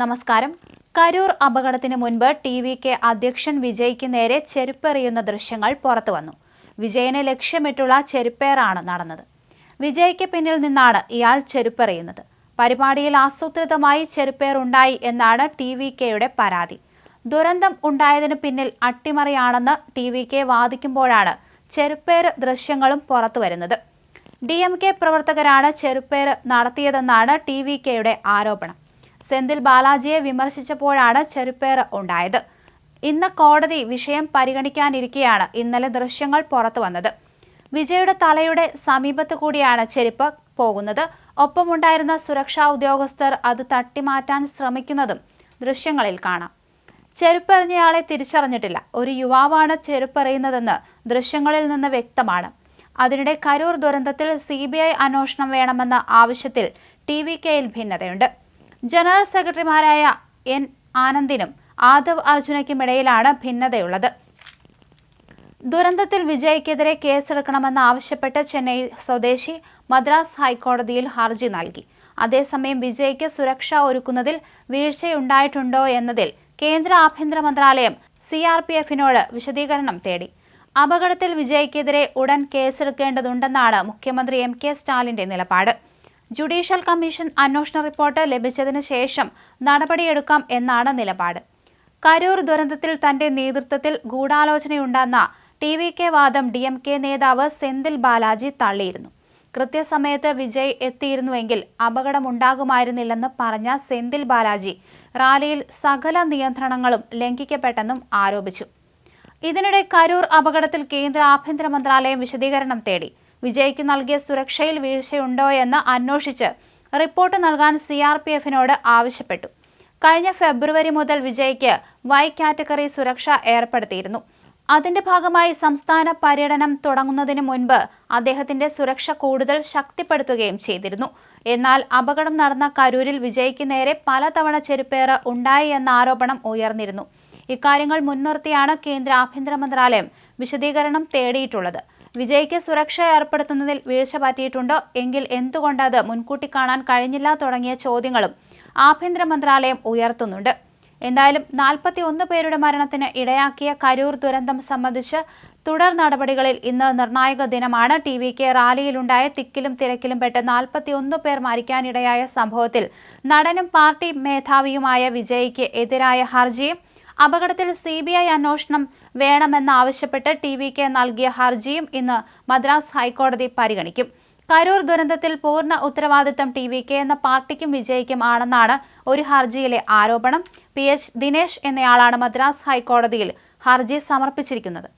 നമസ്കാരം. കരൂർ അപകടത്തിന് മുൻപ് ടി.വി.കെ അധ്യക്ഷൻ വിജയ്ക്ക് നേരെ ചെരുപ്പെറിയുന്ന ദൃശ്യങ്ങൾ പുറത്തുവന്നു. വിജയനെ ലക്ഷ്യമിട്ടുള്ള ചെരുപ്പേറാണ് നടന്നത്. വിജയ്ക്ക് പിന്നിൽ നിന്നാണ് ഇയാൾ ചെരുപ്പെറിയുന്നത്. പരിപാടിയിൽ ആസൂത്രിതമായി ചെരുപ്പേറുണ്ടായി എന്നാണ് ടി.വി.കെയുടെ പരാതി. ദുരന്തം ഉണ്ടായതിന് പിന്നിൽ അട്ടിമറിയാണെന്ന് ടി.വി.കെ വാദിക്കുമ്പോഴാണ് ചെരുപ്പേറ് ദൃശ്യങ്ങളും പുറത്തുവരുന്നത്. ഡി.എം.കെ പ്രവർത്തകരാണ് ചെരുപ്പേറ് നടത്തിയതെന്നാണ് ടി.വി.കെയുടെ ആരോപണം. സെന്തിൽ ബാലാജിയെ വിമർശിച്ചപ്പോഴാണ് ചെരുപ്പേറ് ഉണ്ടായത്. ഇന്ന് കോടതി വിഷയം പരിഗണിക്കാനിരിക്കെയാണ് ഇന്നലെ ദൃശ്യങ്ങൾ പുറത്തുവന്നത്. വിജയുടെ തലയുടെ സമീപത്ത് കൂടിയാണ് ചെരുപ്പ് പോകുന്നത്. ഒപ്പമുണ്ടായിരുന്ന സുരക്ഷാ ഉദ്യോഗസ്ഥർ അത് തട്ടിമാറ്റാൻ ശ്രമിക്കുന്നതും ദൃശ്യങ്ങളിൽ കാണാം. ചെരുപ്പെറിഞ്ഞയാളെ തിരിച്ചറിഞ്ഞിട്ടില്ല. ഒരു യുവാവാണ് ചെരുപ്പെറിയുന്നതെന്ന് ദൃശ്യങ്ങളിൽ നിന്ന് വ്യക്തമാണ്. അതിനിടെ കരൂർ ദുരന്തത്തിൽ CBI അന്വേഷണം വേണമെന്ന ആവശ്യത്തിൽ ടി.വി.കെയിൽ ഭിന്നതയുണ്ട്. ജനറൽ സെക്രട്ടറിമാരായ N. ആനന്ദിനും ആദവ് അർജുനയ്ക്കുമിടയിലാണ് ഭിന്നതയുള്ളത്. ദുരന്തത്തിൽ വിജയ്ക്കെതിരെ കേസെടുക്കണമെന്ന് ആവശ്യപ്പെട്ട് ചെന്നൈ സ്വദേശി മദ്രാസ് ഹൈക്കോടതിയിൽ ഹർജി നൽകി. അതേസമയം വിജയ്ക്ക് സുരക്ഷ ഒരുക്കുന്നതിൽ വീഴ്ചയുണ്ടായിട്ടുണ്ടോ എന്നതിൽ കേന്ദ്ര ആഭ്യന്തര മന്ത്രാലയം CRPFനോട് വിശദീകരണം തേടി. അപകടത്തിൽ വിജയ്ക്കെതിരെ ഉടൻ കേസെടുക്കേണ്ടതുണ്ടെന്നാണ് മുഖ്യമന്ത്രി M.K. സ്റ്റാലിന്റെ നിലപാട്. ജുഡീഷ്യൽ കമ്മീഷൻ അന്വേഷണ റിപ്പോർട്ട് ലഭിച്ചതിന് ശേഷം നടപടിയെടുക്കാം എന്നാണ് നിലപാട്. കരൂർ ദുരന്തത്തിൽ തന്റെ നേതൃത്വത്തിൽ ഗൂഢാലോചനയുണ്ടെന്ന ടി.വി.കെ വാദം DMK നേതാവ് സെന്തിൽ ബാലാജി തള്ളിയിരുന്നു. കൃത്യസമയത്ത് വിജയ് എത്തിയിരുന്നുവെങ്കിൽ അപകടമുണ്ടാകുമായിരുന്നില്ലെന്ന് പറഞ്ഞ സെന്തിൽ ബാലാജി റാലിയിൽ സകല നിയന്ത്രണങ്ങളും ലംഘിക്കപ്പെട്ടെന്നും ആരോപിച്ചു. ഇതിനിടെ കരൂർ അപകടത്തിൽ കേന്ദ്ര ആഭ്യന്തര മന്ത്രാലയം വിശദീകരണം തേടി. വിജയ്ക്ക് നൽകിയ സുരക്ഷയിൽ വീഴ്ചയുണ്ടോയെന്ന് അന്വേഷിച്ച് റിപ്പോർട്ട് നൽകാൻ CRPFനോട് ആവശ്യപ്പെട്ടു. കഴിഞ്ഞ ഫെബ്രുവരി മുതൽ വിജയ്ക്ക് Y കാറ്റഗറി സുരക്ഷ ഏർപ്പെടുത്തിയിരുന്നു. അതിന്റെ ഭാഗമായി സംസ്ഥാന പര്യടനം തുടങ്ങുന്നതിന് മുൻപ് അദ്ദേഹത്തിന്റെ സുരക്ഷ കൂടുതൽ ശക്തിപ്പെടുത്തുകയും ചെയ്തിരുന്നു. എന്നാൽ അപകടം നടന്ന കരൂരിൽ വിജയ്ക്ക് നേരെ പലതവണ ചെരുപ്പേറ് ഉണ്ടായി എന്ന ആരോപണം ഉയർന്നിരുന്നു. ഇക്കാര്യങ്ങൾ മുൻനിർത്തിയാണ് കേന്ദ്ര ആഭ്യന്തര മന്ത്രാലയം വിശദീകരണം തേടിയിട്ടുള്ളത്. വിജയ്ക്ക് സുരക്ഷ ഏർപ്പെടുത്തുന്നതിൽ വീഴ്ച പറ്റിയിട്ടുണ്ടോ എങ്കിൽ എന്തുകൊണ്ടത് മുൻകൂട്ടി കാണാൻ കഴിഞ്ഞില്ല തുടങ്ങിയ ചോദ്യങ്ങളും ആഭ്യന്തര മന്ത്രാലയം ഉയർത്തുന്നുണ്ട്. എന്തായാലും 41 പേരുടെ മരണത്തിന് ഇടയാക്കിയ കരൂർ ദുരന്തം സംബന്ധിച്ച് തുടർ നടപടികളിൽ ഇന്ന് നിർണായക ദിനമാണ്. ടി.വി.കെ റാലിയിലുണ്ടായ തിക്കിലും തിരക്കിലും പെട്ട് 41 പേർ മരിക്കാനിടയായ സംഭവത്തിൽ നടനും പാർട്ടി മേധാവിയുമായ വിജയ്ക്ക് എതിരായ ഹർജിയും അപകടത്തിൽ CBI അന്വേഷണം വേണമെന്നാവശ്യപ്പെട്ട് ടി.വി.കെ നൽകിയ ഹർജിയും ഇന്ന് മദ്രാസ് ഹൈക്കോടതി പരിഗണിക്കും. കരൂർ ദുരന്തത്തിൽ പൂർണ്ണ ഉത്തരവാദിത്തം ടി.വി.കെ എന്ന പാർട്ടിക്കും വിജയ്ക്കും ആണെന്നാണ് ഒരു ഹർജിയിലെ ആരോപണം. PH ദിനേശ് എന്നയാളാണ് മദ്രാസ് ഹൈക്കോടതിയിൽ ഹർജി സമർപ്പിച്ചിരിക്കുന്നത്.